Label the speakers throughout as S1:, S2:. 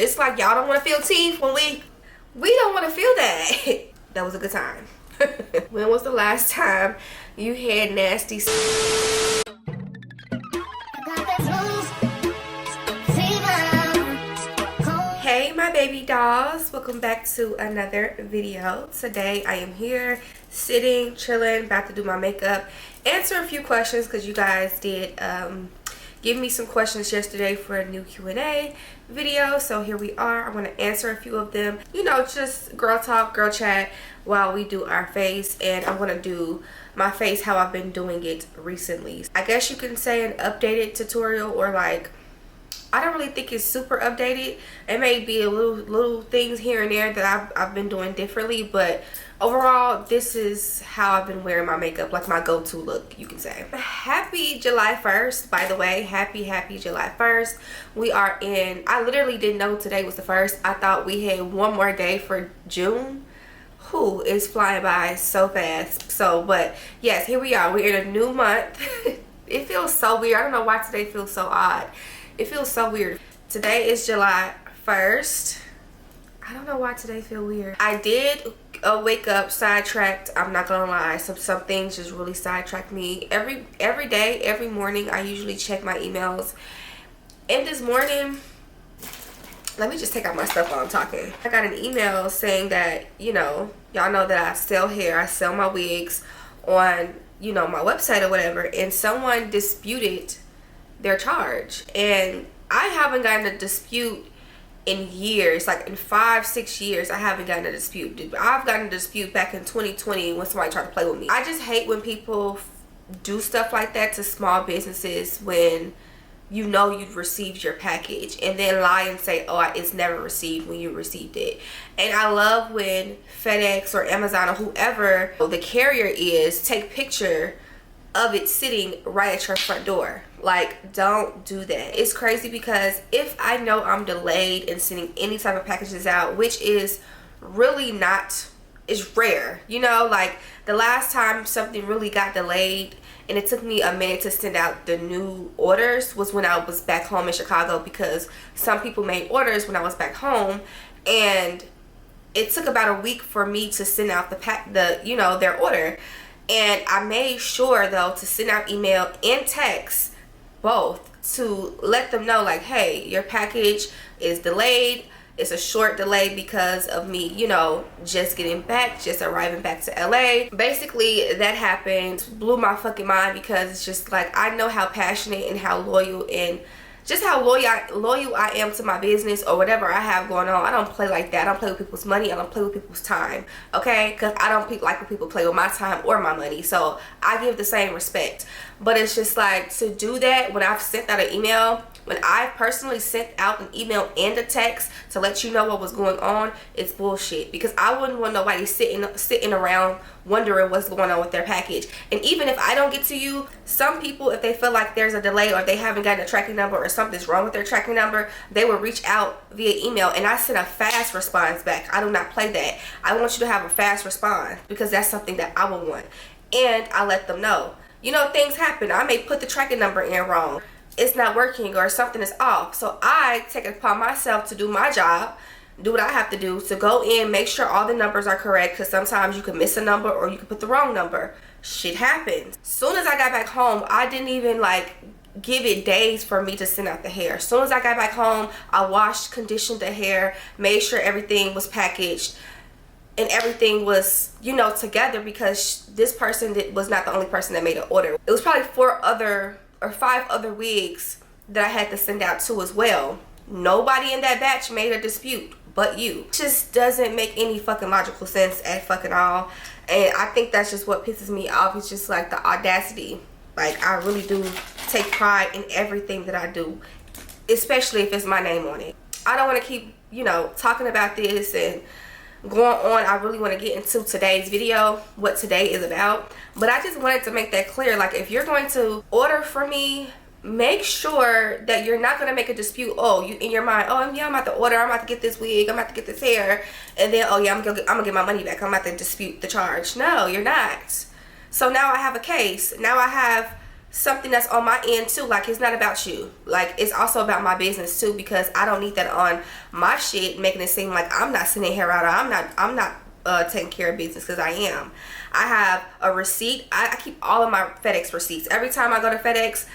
S1: It's like y'all don't want to feel teeth when we don't want to feel that. That was a good time. When was the last time you had nasty Hey my baby dolls, welcome back to another video. Today I am here sitting, chilling, about to do my makeup, answer a few questions because you guys did give me some questions yesterday for a new Q&A video. So here we are. I'm going to answer a few of them, you know, just girl talk, girl chat while we do our face. And I'm going to do my face how I've been doing it recently. I guess you can say an updated tutorial, or like, I don't really think it's super updated. It may be a little things here and there that I've been doing differently, but overall this is how I've been wearing my makeup, like my go-to look, you can say. Happy July 1st, by the way. Happy July 1st. We are in, I literally didn't know today was the 1st. I thought we had one more day for June. Who is flying by so fast. So, but yes, here we are. We're in a new month. It feels so weird. I don't know why today feels so odd. It feels so weird. Today is July 1st. I don't know why today feel weird. I did wake up sidetracked. I'm not gonna lie. Some things just really sidetracked me. Every day, every morning, I usually check my emails. And this morning, let me just take out my stuff while I'm talking. I got an email saying that, you know, y'all know that I sell hair. I sell my wigs on, you know, my website or whatever. And someone disputed their charge, and I haven't gotten a dispute in years, like in 5-6 years. I haven't gotten a dispute. I've gotten a dispute back in 2020 when somebody tried to play with me. I just hate when people do stuff like that to small businesses when you know you've received your package and then lie and say, oh, it's never received when you received it. And I love when FedEx or Amazon or whoever the carrier is take picture of it sitting right at your front door. Like, don't do that. It's crazy because if I know I'm delayed in sending any type of packages out, which is really not, is rare, you know, like the last time something really got delayed and it took me a minute to send out the new orders was when I was back home in Chicago, because some people made orders when I was back home, and it took about a week for me to send out you know, their order. And I made sure though to send out email and text, both, to let them know like, hey, your package is delayed. It's a short delay because of me, you know, just getting back, just arriving back to LA. Basically that happened, blew my fucking mind, because it's just like, I know how passionate and how loyal and just how loyal I am to my business or whatever I have going on. I don't play like that. I don't play with people's money. I don't play with people's time, okay? Because I don't like when people play with my time or my money. So I give the same respect. But it's just like, to do that when I've sent out an email, when I've personally sent out an email and a text to let you know what was going on, it's bullshit. Because I wouldn't want nobody sitting around wondering what's going on with their package. And even if I don't get to you, some people, if they feel like there's a delay or they haven't gotten a tracking number or something's wrong with their tracking number, they will reach out via email, and I send a fast response back. I do not play that. I want you to have a fast response because that's something that I would want. And I let them know. You know, things happen. I may put the tracking number in wrong. It's not working or something is off. So I take it upon myself to do my job, do what I have to do, to go in, make sure all the numbers are correct, because sometimes you can miss a number or you can put the wrong number. Shit happens. Soon as I got back home, I didn't even like give it days for me to send out the hair. As soon as I got back home, I washed, conditioned the hair, made sure everything was packaged and everything was, you know, together, because this person was not the only person that made an order. It was probably 5 other wigs that I had to send out to as well. Nobody in that batch made a dispute but you. It just doesn't make any fucking logical sense at fucking all. And I think that's just what pisses me off. It's just like the audacity. Like, I really do take pride in everything that I do, especially if it's my name on it. I don't want to keep, you know, talking about this and going on. I really want to get into today's video, what today is about. But I just wanted to make that clear. Like, if you're going to order from me, make sure that you're not going to make a dispute. Oh, you in your mind, oh yeah, I'm about to order, I'm about to get this wig, I'm about to get this hair, and then, oh yeah, I'm gonna get my money back, I'm about to dispute the charge. No, you're not. So now I have a case. Now I have something that's on my end too. Like, it's not about you. Like, it's also about my business too, because I don't need that on my shit, making it seem like I'm not sending hair out, or I'm not taking care of business, because I am. I have a receipt. I keep all of my FedEx receipts. Every time I go to FedEx,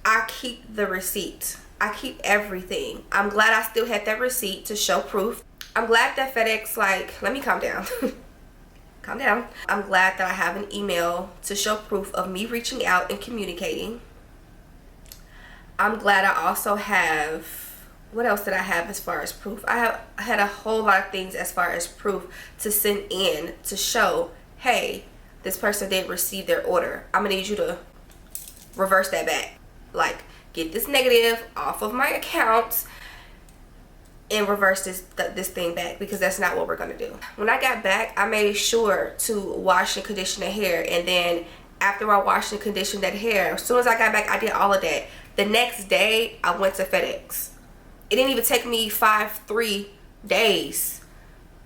S1: I keep the receipt. I keep everything. I'm glad I still had that receipt to show proof. I'm glad that FedEx, like, let me calm down. Calm down. I'm glad that I have an email to show proof of me reaching out and communicating. I'm glad I also have, what else did I have as far as proof? I had a whole lot of things as far as proof to send in to show, hey, this person did receive their order. I'm gonna need you to reverse that back. Like, get this negative off of my account and reverse this thing back, because that's not what we're gonna do. When I got back, I made sure to wash and condition the hair, and then after I washed and conditioned that hair, as soon as I got back, I did all of that. The next day, I went to FedEx. It didn't even take me 3 days.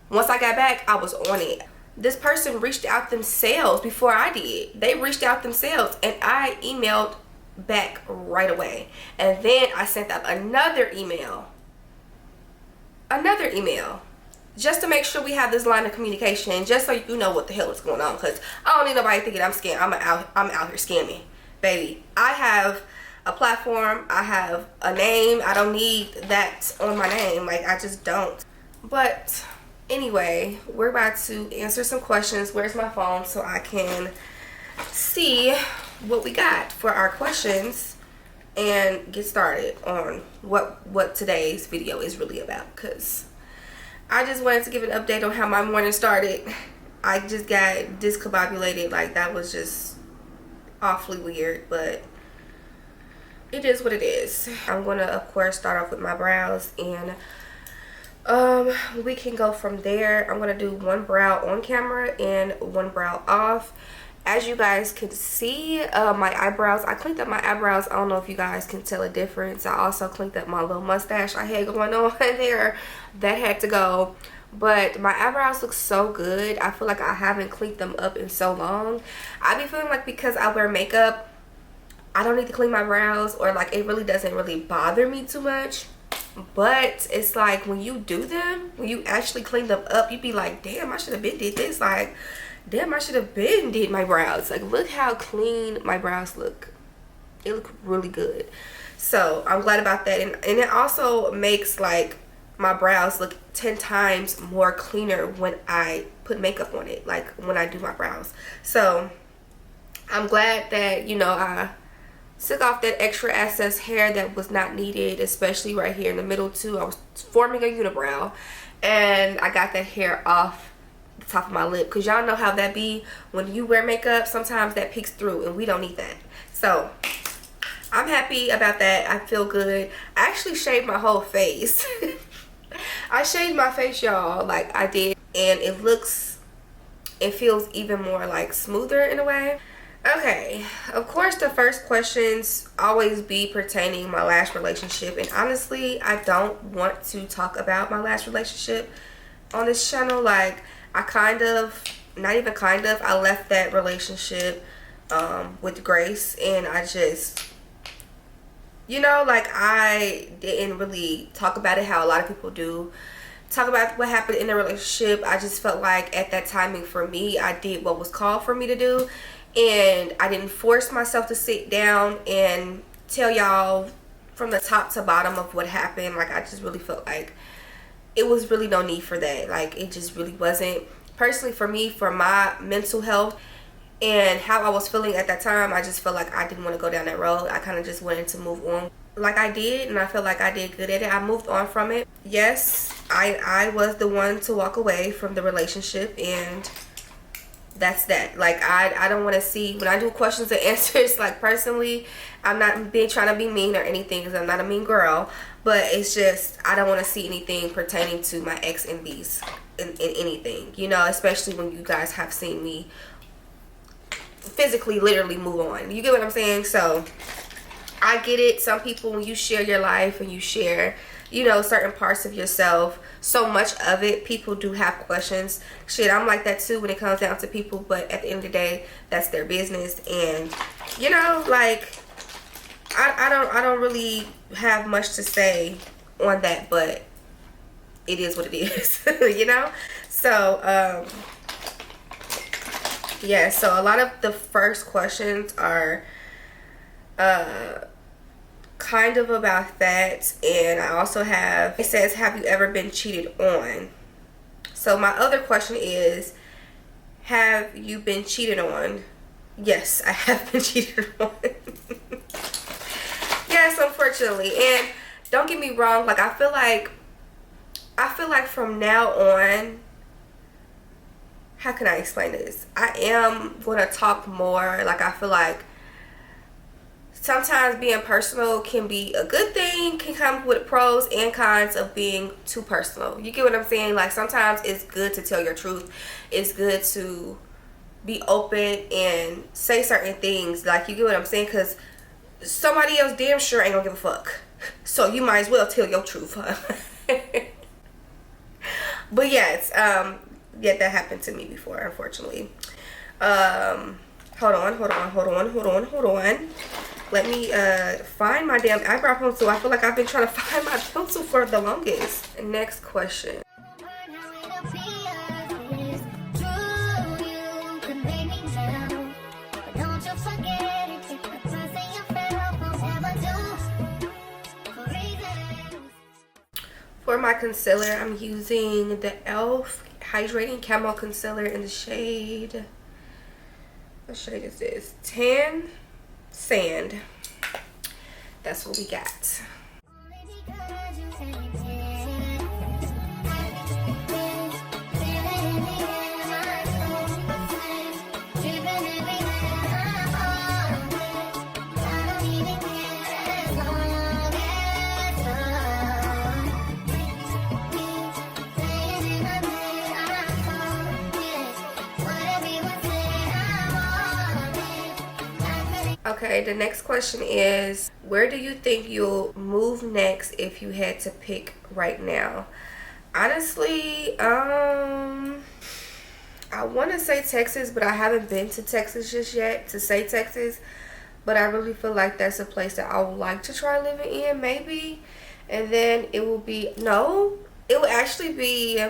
S1: Once I got back, I was on it. This person reached out themselves before I did. They reached out themselves, and I emailed back right away. And then I sent out another email, just to make sure we have this line of communication, just so you know what the hell is going on, because I don't need nobody thinking I'm scamming. I'm out here scamming, baby. I have a platform, I have a name. I don't need that on my name. Like, I just don't. But anyway, we're about to answer some questions. Where's my phone so I can see what we got for our questions and get started on what today's video is really about, because I just wanted to give an update on how my morning started. I just got discombobulated. Like, that was just awfully weird, but it is what it is. I'm gonna, of course, start off with my brows, and we can go from there. I'm gonna do one brow on camera and one brow off. As you guys can see, my eyebrows, I cleaned up my eyebrows. I don't know if you guys can tell a difference. I also cleaned up my little mustache I had going on there. That had to go. But my eyebrows look so good. I feel like I haven't cleaned them up in so long. I be feeling like because I wear makeup, I don't need to clean my brows, or like it really doesn't really bother me too much. But it's like when you do them, when you actually clean them up, you be like, damn, I should have been did this. Like, damn, I should have been did my brows. Like, look how clean my brows look. They look really good. So I'm glad about that. And it also makes like my brows look 10 times more cleaner when I put makeup on it, like when I do my brows. So I'm glad that, you know, I took off that extra excess hair that was not needed, especially right here in the middle too. I was forming a unibrow, and I got that hair off the top of my lip, because y'all know how that be when you wear makeup. Sometimes that peeks through, and we don't need that. So I'm happy about that. I feel good. I actually shaved my whole face. I shaved my face, y'all, like I did, and it feels even more like smoother in a way. Okay, of course the first questions always be pertaining my last relationship, and honestly I don't want to talk about my last relationship on this channel. Like, I not even kind of, I left that relationship with Grace, and I just, you know, like, I didn't really talk about it how a lot of people do, talk about what happened in the relationship. I just felt like at that timing for me, I did what was called for me to do, and I didn't force myself to sit down and tell y'all from the top to bottom of what happened. Like, I just really felt like it was really no need for that. Like, it just really wasn't. Personally, for me, for my mental health and how I was feeling at that time, I just felt like I didn't want to go down that road. I kind of just wanted to move on like I did, and I felt like I did good at it. I moved on from it. Yes, I was the one to walk away from the relationship, and that's that. Like, I don't want to see, when I do questions and answers, like, personally, I'm not trying to be mean or anything, because I'm not a mean girl, but it's just, I don't want to see anything pertaining to my ex in these, in anything, you know, especially when you guys have seen me physically, literally move on. You get what I'm saying? So I get it. Some people, when you share your life and you share, you know, certain parts of yourself. So much of it, people do have questions. Shit, I'm like that too when it comes down to people, but at the end of the day, that's their business. And you know, like I don't really have much to say on that, but it is what it is. You know. So yeah, so a lot of the first questions are kind of about that. And I also have, it says, have you ever been cheated on? So my other question is, have you been cheated on? Yes, I have been cheated on. Yes, unfortunately. And don't get me wrong, like I feel like from now on, how can I explain this? I am going to talk more. Like I feel like sometimes being personal can be a good thing, can come with pros and cons of being too personal. You get what I'm saying? Like sometimes it's good to tell your truth. It's good to be open and say certain things. Like, you get what I'm saying? Because somebody else damn sure ain't gonna give a fuck. So you might as well tell your truth, huh? But yes, yeah, that happened to me before, unfortunately. Hold on. Let me find my damn eyebrow pencil. I feel like I've been trying to find my pencil for the longest. Next question. For my concealer, I'm using the e.l.f. Hydrating Camo Concealer in the shade, what shade is this? Tan Sand. That's what we got. Okay, the next question is, where do you think you'll move next if you had to pick right now? Honestly, I want to say Texas, but I haven't been to Texas just yet to say Texas. But I really feel like that's a place that I would like to try living in, maybe. And then it will be, no, it will actually be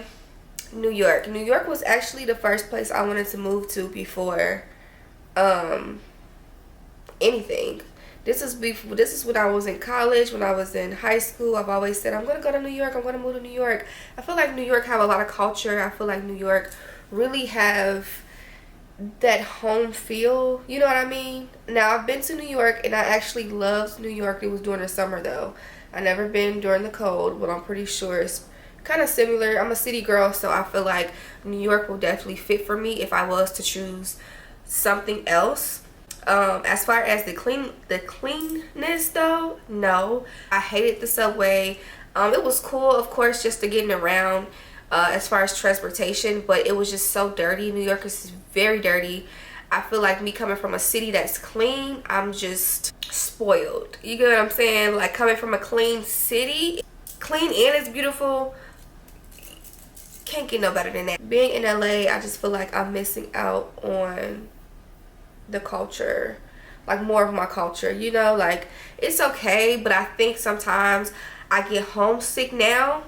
S1: New York. New York was actually the first place I wanted to move to before anything. This is when I was in college, when I was in high school. I've always said I'm gonna go to New York, I'm gonna move to New York. I feel like New York have a lot of culture. I feel like New York really have that home feel, you know what I mean? Now I've been to New York and I actually loved New York. It was during the summer though. I never been during the cold, but I'm pretty sure it's kind of similar. I'm a city girl, so I feel like New York will definitely fit for me if I was to choose something else. As far as the cleanness though, no, I hated the subway. It was cool, of course, just to getting around as far as transportation, but it was just so dirty. New York is very dirty. I feel like me coming from a city that's clean, I'm just spoiled. You get what I'm saying? Like coming from a clean city, clean and it's beautiful, can't get no better than that. Being in LA, I just feel like I'm missing out on the culture, like more of my culture, you know. Like it's okay, but I think sometimes I get homesick now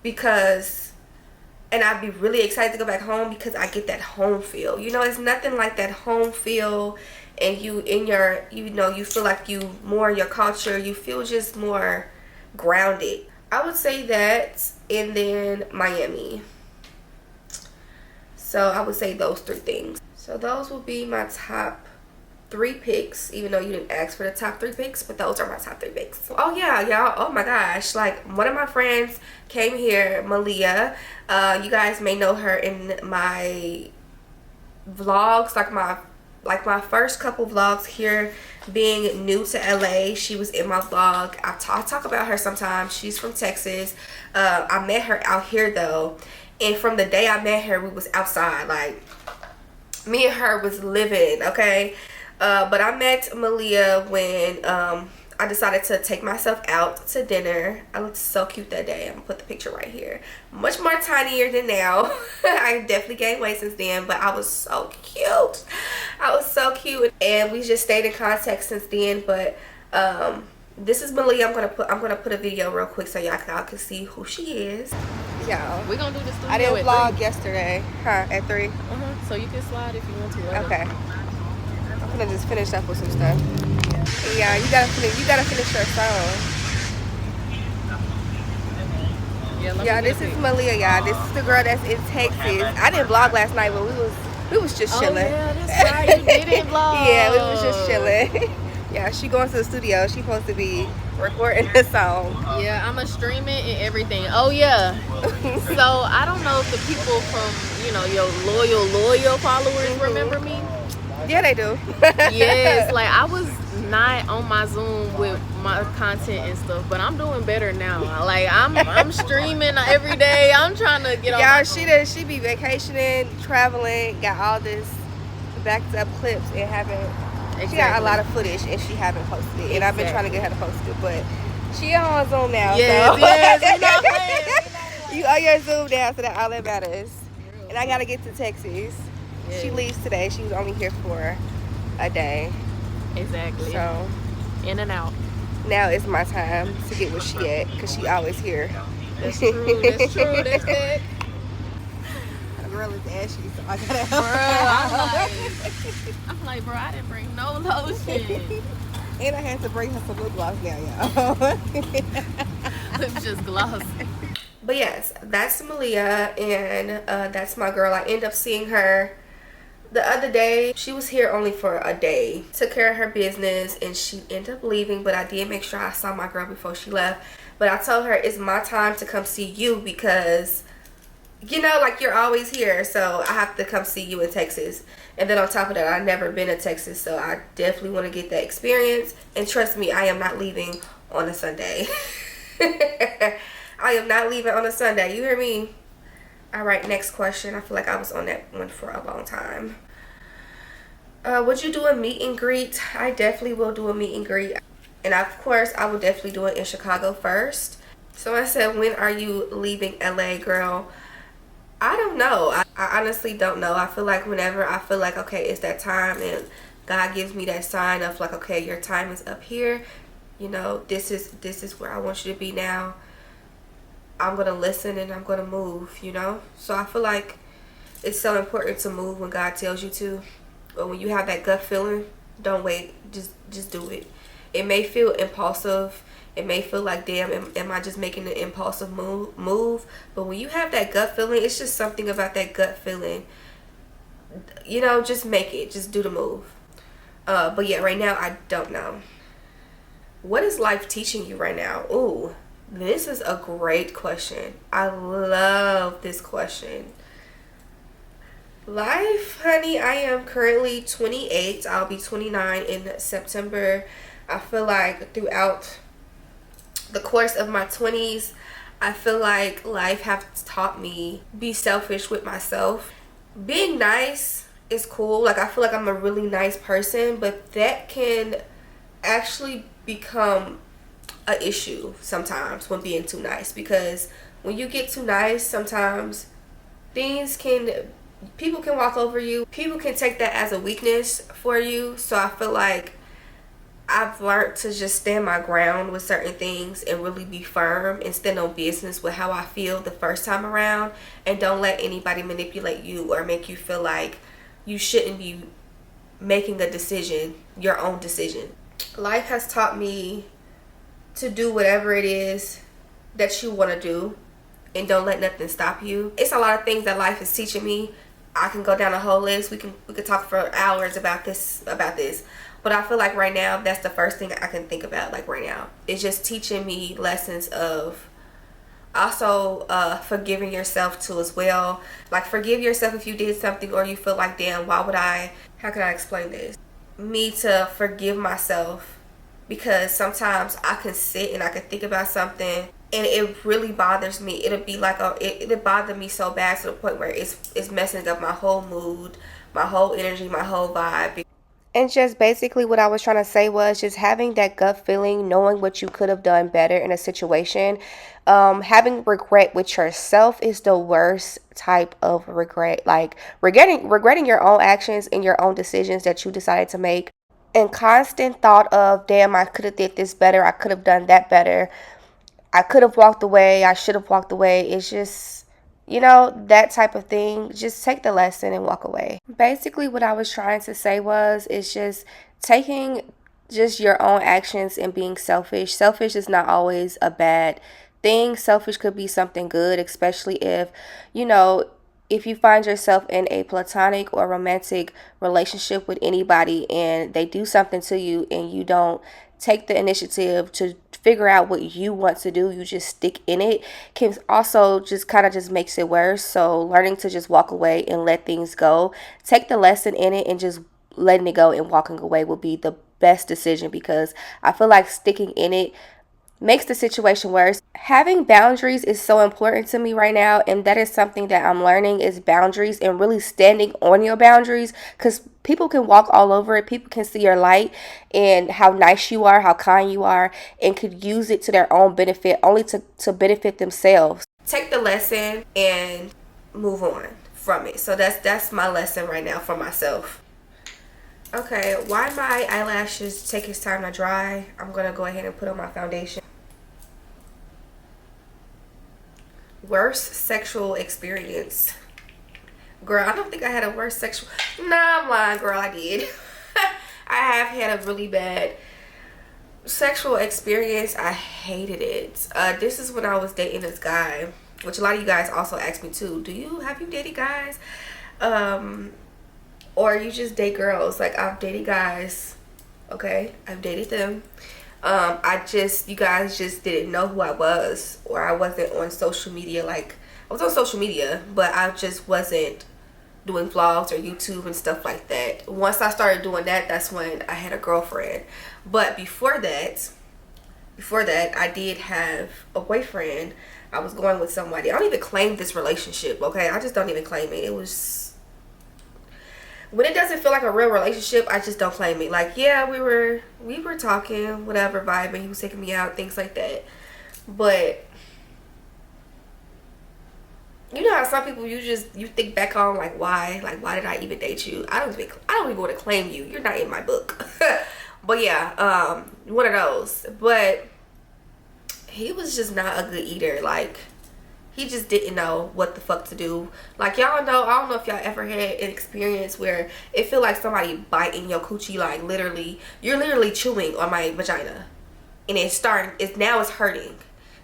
S1: because, and I'd be really excited to go back home because I get that home feel, you know. It's nothing like that home feel, and you in your, you know, you feel like you more in your culture, you feel just more grounded. I would say that, and then Miami. So I would say those three things. So those will be my top 3 picks, even though you didn't ask for the top 3 picks, but those are my top 3 picks. Oh yeah, y'all, oh my gosh, like one of my friends came here, Malia. You guys may know her in my vlogs, like my first couple vlogs here, being new to LA. She was in my vlog. I talk about her sometimes. She's from Texas. I met her out here though, and from the day I met her, we was outside, like me and her was living, okay. But I met Malia when I decided to take myself out to dinner. I looked so cute that day. I'm gonna put the picture right here. Much more tinier than now. I definitely gained weight since then, but I was so cute. I was so cute, and we just stayed in contact since then. But this is Malia. I'm gonna put a video real quick so y'all can see who she is. Y'all,
S2: we're gonna do this.
S1: I didn't vlog yesterday, at 3.
S2: So you can slide if you want to. Later.
S1: Okay. I'm gonna just finish up with some stuff. Yeah, you gotta finish your song. Yeah, this is Malia, y'all. This is the girl that's in Texas. I didn't vlog last night, but we was just chilling.
S2: Oh yeah, that's right. You didn't vlog.
S1: Yeah, we was just chilling. Yeah, she going to the studio. She supposed to be recording the song.
S2: Yeah, I'ma stream it and everything. Oh yeah. So I don't know if the people from, you know, your loyal followers remember me.
S1: Yeah, they do.
S2: Yes, like I was not on my Zoom with my content and stuff, but I'm doing better now. Like I'm streaming every day. I'm trying to get on.
S1: Y'all, she be vacationing, traveling, got all this backed up clips and haven't. Exactly. She got a lot of footage and she haven't posted it, and I've been trying to get her to post it, but she on Zoom now.
S2: Yes,
S1: so.
S2: yes.
S1: You on your Zoom now, so that all that matters. And I gotta get to Texas. Yes. She leaves today. She was only here for a day.
S2: Exactly.
S1: So
S2: in and out.
S1: Now it's my time to get where she at, because she always here.
S2: That's true. That's true. That's it.
S1: The girl is ashy, so I gotta
S2: help her. I'm like, bro, I didn't bring no lotion.
S1: And I had to bring her some lip gloss now, y'all.
S2: It's just glossy.
S1: But yes, that's Malia, and that's my girl. I end up seeing her the other day. She was here only for a day. Took care of her business, and she ended up leaving, but I did make sure I saw my girl before she left. But I told her it's my time to come see you because, you know, like, you're always here, so I have to come see you in Texas. And then on top of that, I've never been to Texas, so I definitely want to get that experience. And trust me, I am not leaving on a Sunday. I am not leaving on a Sunday. You hear me? All right, next question. I feel like I was on that one for a long time. Would you do a meet and greet? I definitely will do a meet and greet. And of course, I will definitely do it in Chicago first. So I said, when are you leaving LA, girl? I don't know. I honestly don't know. I feel like whenever I feel like, okay, it's that time, and God gives me that sign of like, okay, your time is up here. You know, this is where I want you to be now. I'm going to listen and I'm going to move, you know. So I feel like it's so important to move when God tells you to. But when you have that gut feeling, don't wait. Just do it. It may feel impulsive. It may feel like, damn, am I just making an impulsive move? But when you have that gut feeling, it's just something about that gut feeling. You know, just make it. Just do the move. But yeah, right now, I don't know. What is life teaching you right now? Ooh, this is a great question. I love this question. Life, honey, I am currently 28. I'll be 29 in September. I feel like throughout the course of my 20s, I feel like life has taught me be selfish with myself. Being nice is cool. Like, I feel like I'm a really nice person, but that can actually become an issue sometimes when being too nice, because when you get too nice, sometimes people can walk over you. People can take that as a weakness for you. So I feel like I've learned to just stand my ground with certain things and really be firm and stand on business with how I feel the first time around, and don't let anybody manipulate you or make you feel like you shouldn't be making a decision, your own decision. Life has taught me to do whatever it is that you want to do, and don't let nothing stop you. It's a lot of things that life is teaching me. I can go down a whole list. We could talk for hours about this. But I feel like right now, that's the first thing I can think about. Like right now, it's just teaching me lessons of also forgiving yourself too as well. Like, forgive yourself if you did something or you feel like, damn, why would I? How can I explain this? Me to forgive myself, because sometimes I can sit and I can think about something and it really bothers me. It'll be like it'll bother me so bad to the point where it's messing up my whole mood, my whole energy, my whole vibe. And just basically what I was trying to say was just having that gut feeling, knowing what you could have done better in a situation. Having regret with yourself is the worst type of regret. Like regretting your own actions and your own decisions that you decided to make. And constant thought of, damn, I could have did this better. I could have done that better. I could have walked away. I should have walked away. It's just, that type of thing. Just take the lesson and walk away. Basically, what I was trying to say was, it's just taking just your own actions and being selfish. Selfish is not always a bad thing. Selfish could be something good, especially you know, if you find yourself in a platonic or romantic relationship with anybody and they do something to you and you don't take the initiative to figure out what you want to do, you just stick in it, can also just kind of just makes it worse. So learning to just walk away and let things go, take the lesson in it and just letting it go and walking away will be the best decision, because I feel like sticking in it makes the situation worse. Having boundaries is so important to me right now, and that is something that I'm learning, is boundaries and really standing on your boundaries, because people can walk all over it. People can see your light and how nice you are, how kind you are, and could use it to their own benefit, only to benefit themselves. Take the lesson and move on from it. So that's my lesson right now for myself. Okay, while my eyelashes take its time to dry, I'm going to go ahead and put on my foundation. Worst sexual experience. Girl, I don't think I had a worst sexual... Nah, I'm lying, girl, I did. I have had a really bad sexual experience. I hated it. This is when I was dating this guy, which a lot of you guys also asked me too. Have you dated guys? Or you just date girls? Like, I've dated guys. Okay, I've dated them. You guys just didn't know who I was, or I wasn't on social media. Like, I was on social media, but I just wasn't doing vlogs or YouTube and stuff like that. Once I started doing that, that's when I had a girlfriend. But before that, I did have a boyfriend. I was going with somebody. I don't even claim this relationship, okay? I just don't even claim it. It was... When it doesn't feel like a real relationship, I just don't claim it. Like, yeah, we were talking, whatever, vibing. He was taking me out, things like that. But you know how some people you think back on, like, why did I even date you? I don't even want to claim you. You're not in my book. But yeah, one of those. But he was just not a good eater. Like, he just didn't know what the fuck to do. Like, y'all know, I don't know if y'all ever had an experience where it feel like somebody biting your coochie, like you're literally chewing on my vagina. And it's hurting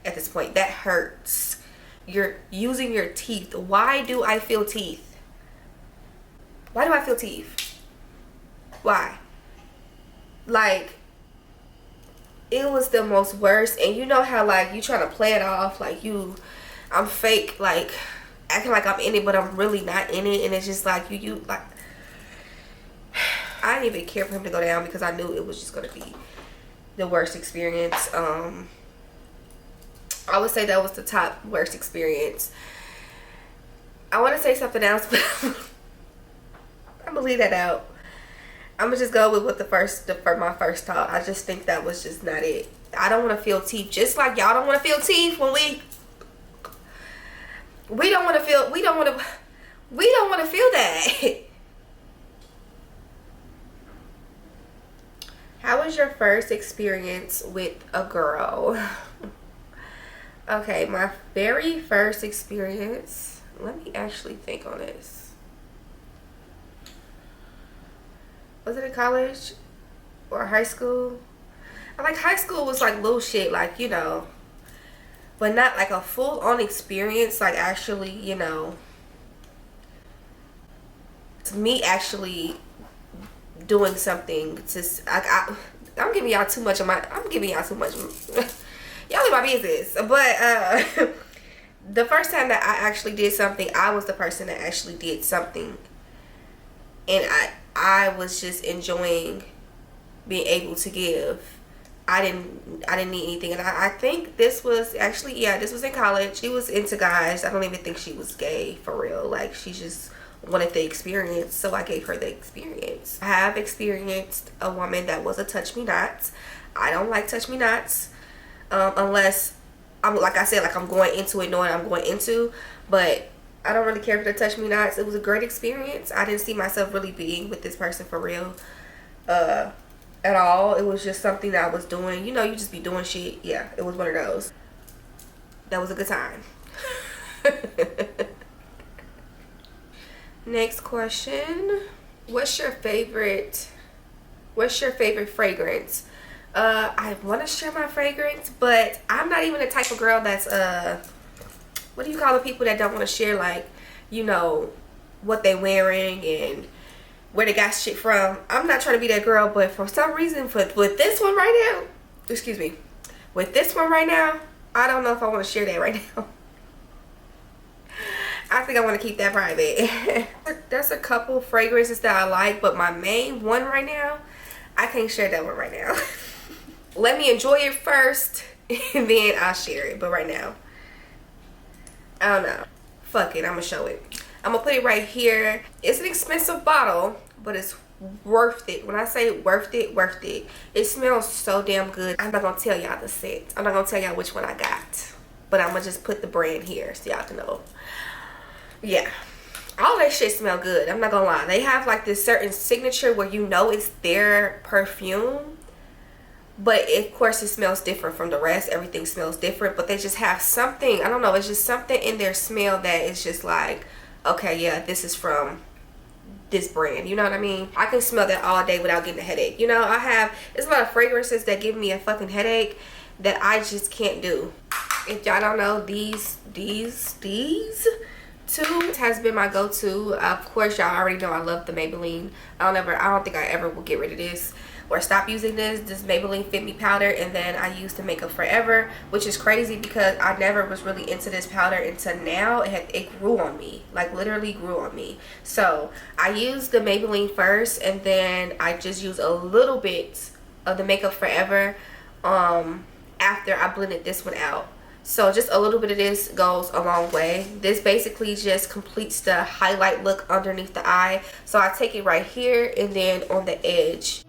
S1: at this point. That hurts. You're using your teeth. Why do I feel teeth? Why do I feel teeth? Why? Like, it was the most worst. And you know how, like, you trying to play it off like I'm fake, like acting like I'm in it, but I'm really not in it. And it's just like you like, I didn't even care for him to go down because I knew it was just gonna be the worst experience. I would say that was the top worst experience. I want to say something else, but I'm gonna leave that out. I'm gonna just go with what my first thought. I just think that was just not it. I don't want to feel teeth, just like y'all don't want to feel teeth when we don't want to feel that. How was your first experience with a girl? Okay, my very first experience, let me actually think on this. Was it in college or high school? Like, high school was like little shit, like, you know, but not like a full-on experience, like actually, you know, to me actually doing something to, I'm giving y'all too much. Y'all in my business. But the first time that I actually did something, I was the person that actually did something, and I was just enjoying being able to give. I didn't need anything. And I think this was actually, yeah, this was in college. She was into guys. I don't even think she was gay for real. Like, she just wanted the experience, so I gave her the experience. I have experienced a woman that was a touch me nots. I don't like touch me nots unless I'm, like I said, like I'm going into it knowing I'm going into, but I don't really care for the touch me nots. It was a great experience. I didn't see myself really being with this person for real at all. It was just something that I was doing. You know, you just be doing shit. Yeah, it was one of those. That was a good time. Next question. What's your favorite fragrance? I want to share my fragrance, but I'm not even the type of girl that's what do you call the people that don't want to share, like, you know, what they wearing and where they got shit from. I'm not trying to be that girl, but for some reason, with this one right now, excuse me, with this one right now, I don't know if I want to share that right now. I think I want to keep that private. There's a couple fragrances that I like, but my main one right now, I can't share that one right now. Let me enjoy it first, and then I'll share it. But right now, I don't know. Fuck it, I'm gonna show it. I'm gonna put it right here. It's an expensive bottle, but it's worth it. When I say worth it, worth it. It smells so damn good. I'm not gonna tell y'all the scent. I'm not gonna tell y'all which one I got, but I'm gonna just put the brand here so y'all can know. Yeah, all that shit smell good. I'm not gonna lie. They have like this certain signature where you know it's their perfume, but of course it smells different from the rest. Everything smells different, but they just have something, I don't know, it's just something in their smell that is just like, okay, yeah, this is from this brand. You know what I mean? I can smell that all day without getting a headache. You know, there's a lot of fragrances that give me a fucking headache that I just can't do. If y'all don't know, these two has been my go-to. Of course, y'all already know I love the Maybelline. I don't think I ever will get rid of this or stop using this Maybelline Fit Me powder. And then I use the Makeup Forever, which is crazy because I never was really into this powder until now. It grew on me, like literally grew on me. So I used the Maybelline first, and then I just used a little bit of the Makeup Forever after I blended this one out. So just a little bit of this goes a long way. This basically just completes the highlight look underneath the eye. So I take it right here and then on the edge.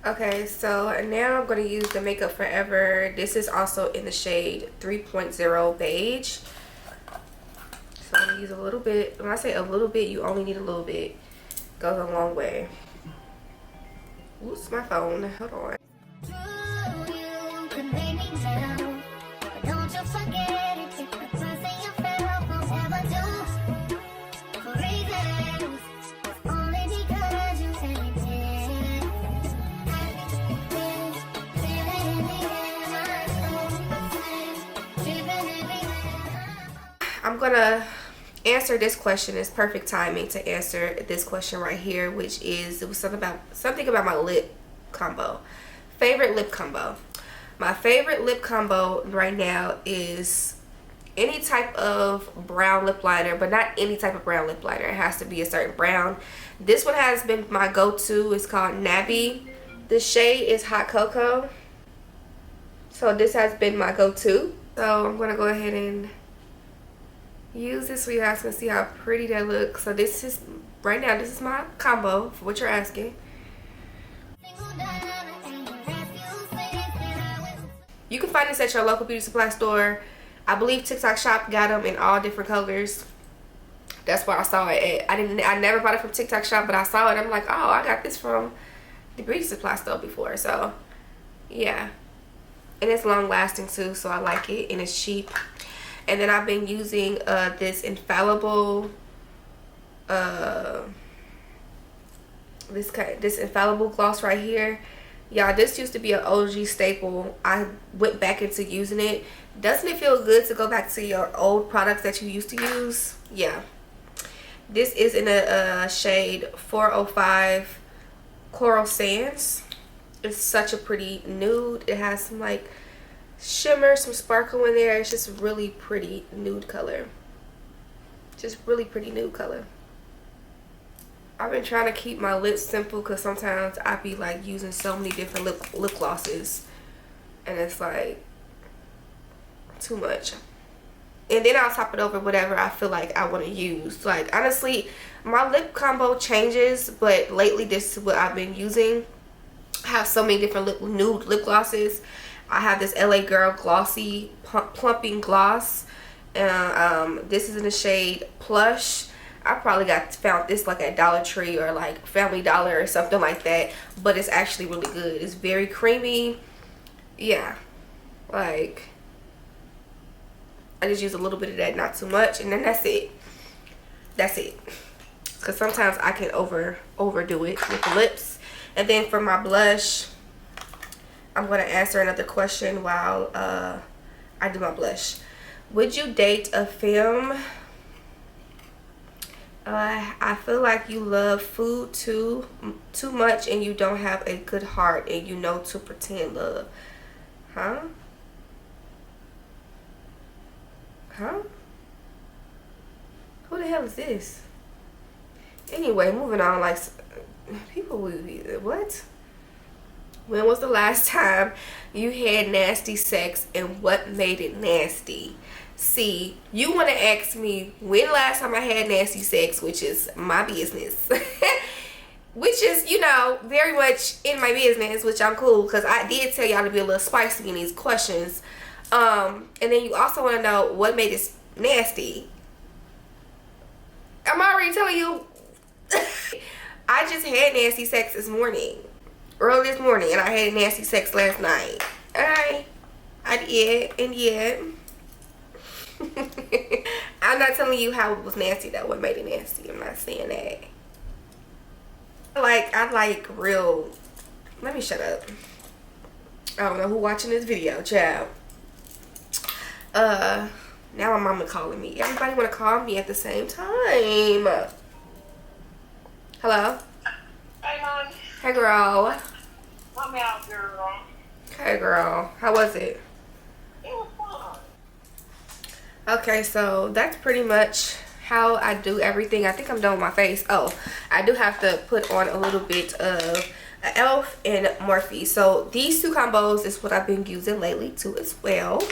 S1: Okay, so now I'm going to use the Makeup Forever. This is also in the shade 3.0 beige. So I'm going to use a little bit. When I say a little bit, you only need a little bit. Goes a long way. Oops, my phone. Hold on. I'm gonna answer this question. It's perfect timing to answer this question right here, which is, it was something about my lip combo. Favorite lip combo. My favorite lip combo right now is any type of brown lip liner, but not any type of brown lip liner. It has to be a certain brown. This one has been my go-to. It's called Nabby. The shade is Hot Cocoa. So this has been my go-to. So I'm gonna go ahead and use this so you guys can see how pretty that looks. So this is, right now, this is my combo for what you're asking. You can find this at your local beauty supply store. I believe TikTok Shop got them in all different colors. That's where I saw it at. I never bought it from TikTok Shop, but I saw it. I'm like, oh, I got this from the beauty supply store before. So yeah, and it's long lasting too, so I like it, and it's cheap. And then I've been using this infallible this infallible gloss right here. Y'all, this used to be an OG staple. I went back into using it. Doesn't it feel good to go back to your old products that you used to use? Yeah. This is in a shade 405 Coral Sands. It's such a pretty nude. It has some like shimmer, some sparkle in there. It's just really pretty nude color. Just really pretty nude color. I've been trying to keep my lips simple because sometimes I be like using so many different lip glosses, and it's like too much. And then I'll top it over whatever I feel like I want to use. Like, honestly, my lip combo changes, but lately this is what I've been using. I have so many different nude lip glosses. I have this LA Girl Glossy Plumping Gloss. This is in the shade Plush. I probably found this like at Dollar Tree or like Family Dollar or something like that. But it's actually really good. It's very creamy. Yeah. Like, I just use a little bit of that, not too much, and then that's it. That's it. Because sometimes I can overdo it with the lips. And then for my blush, I'm going to answer another question while I do my blush. Would you date a femme? I feel like you love food too much and you don't have a good heart and you know to pretend love. Huh? Who the hell is this? Anyway, moving on. Like, people will be, what? When was the last time you had nasty sex and what made it nasty? See, you want to ask me when last time I had nasty sex, which is my business. Which is, you know, very much in my business, which I'm cool because I did tell y'all to be a little spicy in these questions. And then you also want to know what made it nasty. I'm already telling you. I just had nasty sex this morning. Early this morning. And I had nasty sex last night. Alright. I did. And yeah. I'm not telling you how it was nasty though. What made it nasty. I'm not saying that. I like real. Let me shut up. I don't know who watching this video, child. Now my mama calling me. Everybody want to call me at the same time. Hello?
S3: Hey, Mom.
S1: Hey, girl.
S3: I'm out, girl.
S1: Hey, girl. How was it?
S3: It was fun.
S1: Okay, so that's pretty much how I do everything. I think I'm done with my face. Oh, I do have to put on a little bit of e.l.f. and Morphe. So these two combos is what I've been using lately too as well.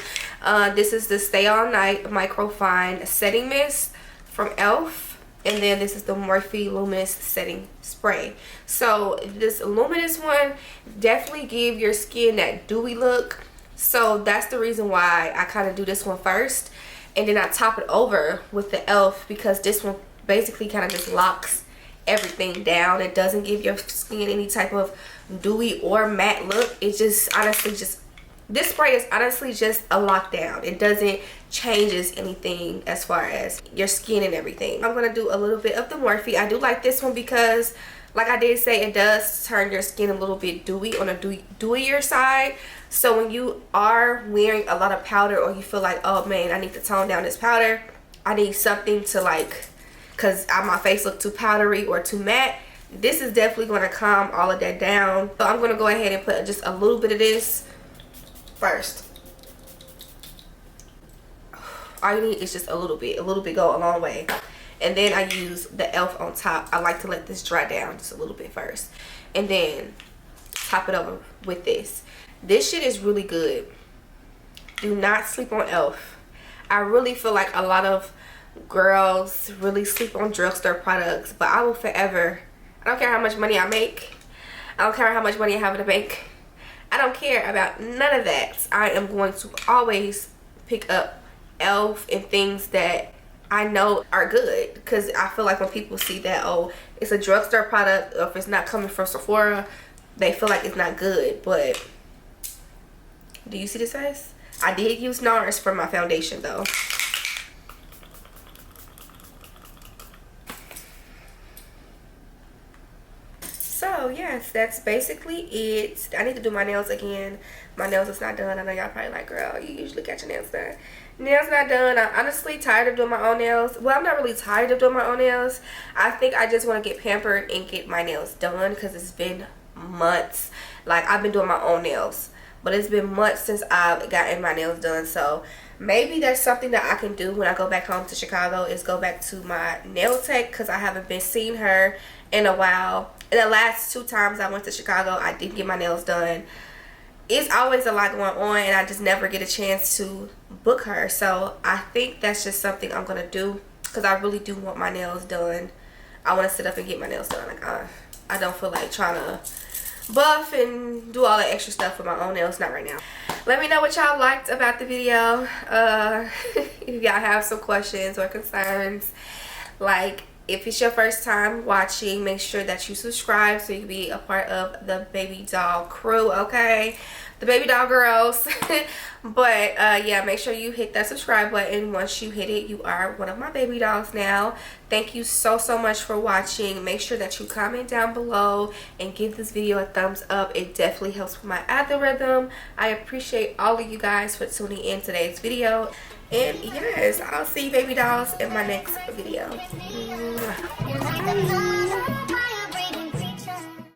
S1: This is the Stay All Night Micro Fine Setting Mist from e.l.f. And then this is the Morphe Luminous Setting Spray. So this luminous one definitely give your skin that dewy look. So that's the reason why I kind of do this one first. And then I top it over with the e.l.f. because this one basically kind of just locks everything down. It doesn't give your skin any type of dewy or matte look. It just honestly just, this spray is honestly just a lockdown. It doesn't changes anything as far as your skin and everything. I'm gonna do a little bit of the Morphe. I do like this one because, like I did say, it does turn your skin a little bit dewy on a dewier side. So when you are wearing a lot of powder or you feel like, oh man, I need to tone down this powder, I need something to like, because my face look too powdery or too matte, this is definitely going to calm all of that down. So I'm going to go ahead and put just a little bit of this first. All you need is just a little bit go a long way. And then I use the e.l.f. on top. I like to let this dry down just a little bit first, and then top it over with this. This shit is really good. Do not sleep on e.l.f. I really feel like a lot of girls really sleep on drugstore products, but I will forever, I don't care how much money I make, I don't care how much money I have in the bank, I don't care about none of that. I am going to always pick up e.l.f. and things that I know are good, because I feel like when people see that, oh, it's a drugstore product, or if it's not coming from Sephora, they feel like it's not good. But do you see this face? I did use NARS for my foundation though. So yes, that's basically it. I need to do my nails again. My nails is not done. I know y'all probably like, girl, you usually get your nails done. Nails not done. I'm honestly tired of doing my own nails. Well, I'm not really tired of doing my own nails. I think I just want to get pampered and get my nails done, because it's been months. Like, I've been doing my own nails, but it's been months since I've gotten my nails done. So maybe that's something that I can do when I go back home to Chicago, is go back to my nail tech, because I haven't been seeing her in a while. And the last 2 times I went to Chicago, I did get my nails done. it's always a lot going on, and I just never get a chance to book her. So I think that's just something I'm gonna do, because I really do want my nails done. I want to sit up and get my nails done. Like I don't feel like trying to buff and do all that extra stuff for my own nails. Not right now. Let me know what y'all liked about the video. If y'all have some questions or concerns, like if it's your first time watching, make sure that you subscribe so you can be a part of the baby doll crew, okay? The baby doll girls. But yeah, make sure you hit that subscribe button. Once you hit it, you are one of my baby dolls now. Thank you so much for watching. Make sure that you comment down below and give this video a thumbs up. It definitely helps with my algorithm. I appreciate all of you guys for tuning in today's video. And yes, I'll see you baby dolls in my next video. Mwah.